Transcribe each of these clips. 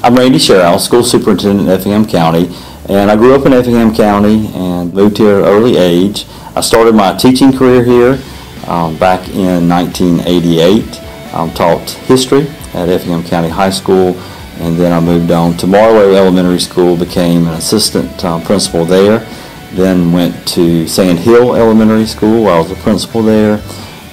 I'm Randy Shearouse, School Superintendent in Effingham County, and I grew up in Effingham County and moved here at an early age. I started my teaching career here back in 1988. Taught history at Effingham County High School, and then I moved on to Marlowe Elementary School, became an assistant principal there, then went to Sand Hill Elementary School where I was the principal there,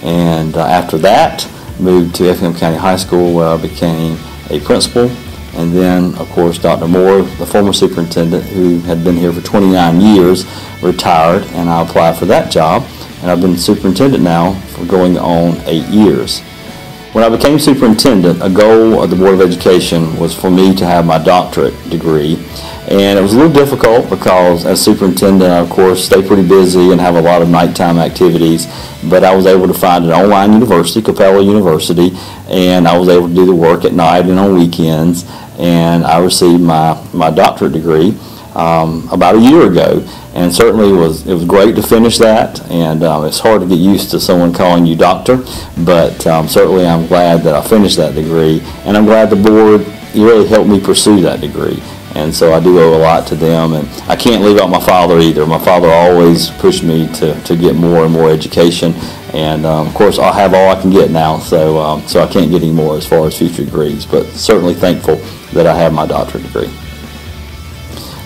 and after that moved to Effingham County High School where I became a principal. And then, of course, Dr. Moore, the former superintendent, who had been here for 29 years, retired, and I applied for that job. And I've been superintendent now for going on 8 years. When I became superintendent, a goal of the Board of Education was for me to have my doctorate degree. And it was a little difficult because as superintendent, I, of course, stay pretty busy and have a lot of nighttime activities. But I was able to find an online university, Capella University, and I was able to do the work at night and on weekends. And I received my doctorate degree about a year ago, and certainly it was great to finish that. And it's hard to get used to someone calling you doctor, but certainly I'm glad that I finished that degree, and I'm glad the board really helped me pursue that degree. And so I do owe a lot to them, and I can't leave out my father either. My father always pushed me to get more and more education, and of course I'll have all I can get now, so I can't get any more as far as future degrees, but certainly thankful that I have my doctorate degree.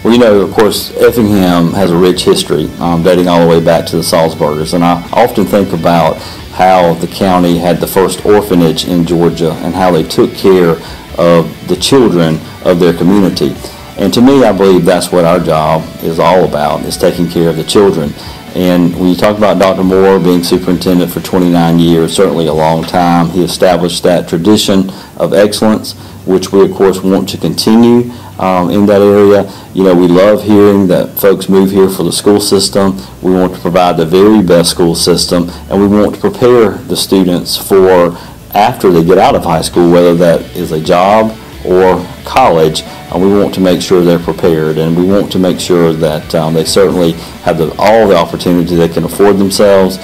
Well, you know, of course, Effingham has a rich history dating all the way back to the Salzburgers, and I often think about how the county had the first orphanage in Georgia and how they took care of the children of their community. And to me, I believe that's what our job is all about, is taking care of the children. And when you talk about Dr. Moore being superintendent for 29 years, certainly a long time, he established that tradition of excellence, which we of course want to continue in that area. You know, we love hearing that folks move here for the school system. We want to provide the very best school system, and we want to prepare the students for after they get out of high school, whether that is a job or college. We want to make sure they're prepared, and we want to make sure that they certainly have all the opportunity they can afford themselves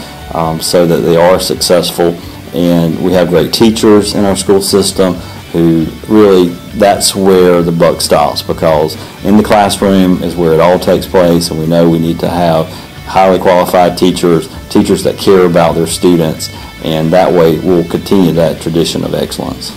so that they are successful. And we have great teachers in our school system who really, that's where the buck stops, because in the classroom is where it all takes place, and we know we need to have highly qualified teachers that care about their students, and that way we'll continue that tradition of excellence.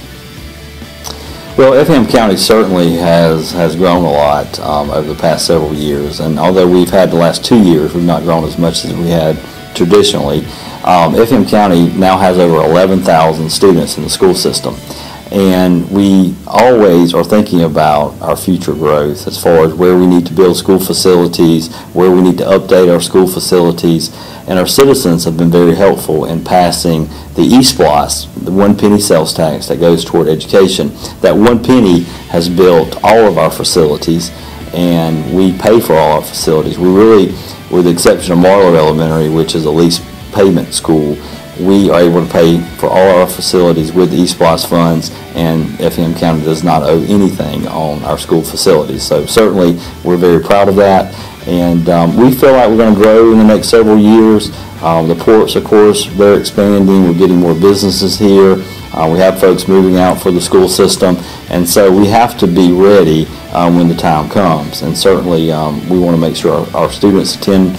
Well, Effingham County certainly has grown a lot over the past several years, and although we've had the last 2 years, we've not grown as much as we had traditionally. Effingham County now has over 11,000 students in the school system, and we always are thinking about our future growth as far as where we need to build school facilities, where we need to update our school facilities, and our citizens have been very helpful in passing the eSPLOS, the 1 penny sales tax that goes toward education. That 1 penny has built all of our facilities, and we pay for all our facilities. We really, with the exception of Marlowe Elementary, which is a lease payment school, we are able to pay for all our facilities with the eSPLOS funds, and Effingham County does not owe anything on our school facilities. So certainly we're very proud of that, and we feel like we're going to grow in the next several years. The ports, of course, they're expanding. We're getting more businesses here. We have folks moving out for the school system, and so we have to be ready when the time comes. And certainly we want to make sure our students attend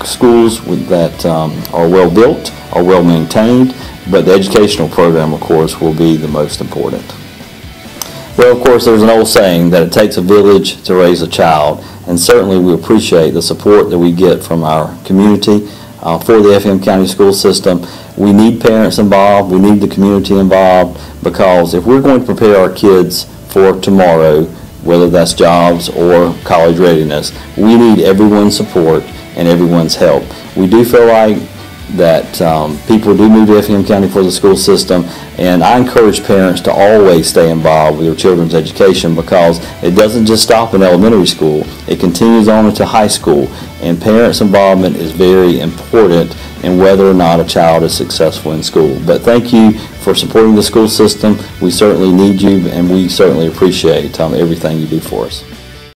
schools that are well built, are well maintained, but the educational program, of course, will be the most important. Well, of course, there's an old saying that it takes a village to raise a child, and certainly we appreciate the support that we get from our community for the Effingham County school system. We need parents involved, we need the community involved, because if we're going to prepare our kids for tomorrow, whether that's jobs or college readiness, we need everyone's support and everyone's help. We do feel like that people do move to Effingham County for the school system, and I encourage parents to always stay involved with their children's education, because it doesn't just stop in elementary school, it continues on into high school, and parents' involvement is very important in whether or not a child is successful in school. But thank you for supporting the school system. We certainly need you, and we certainly appreciate everything you do for us.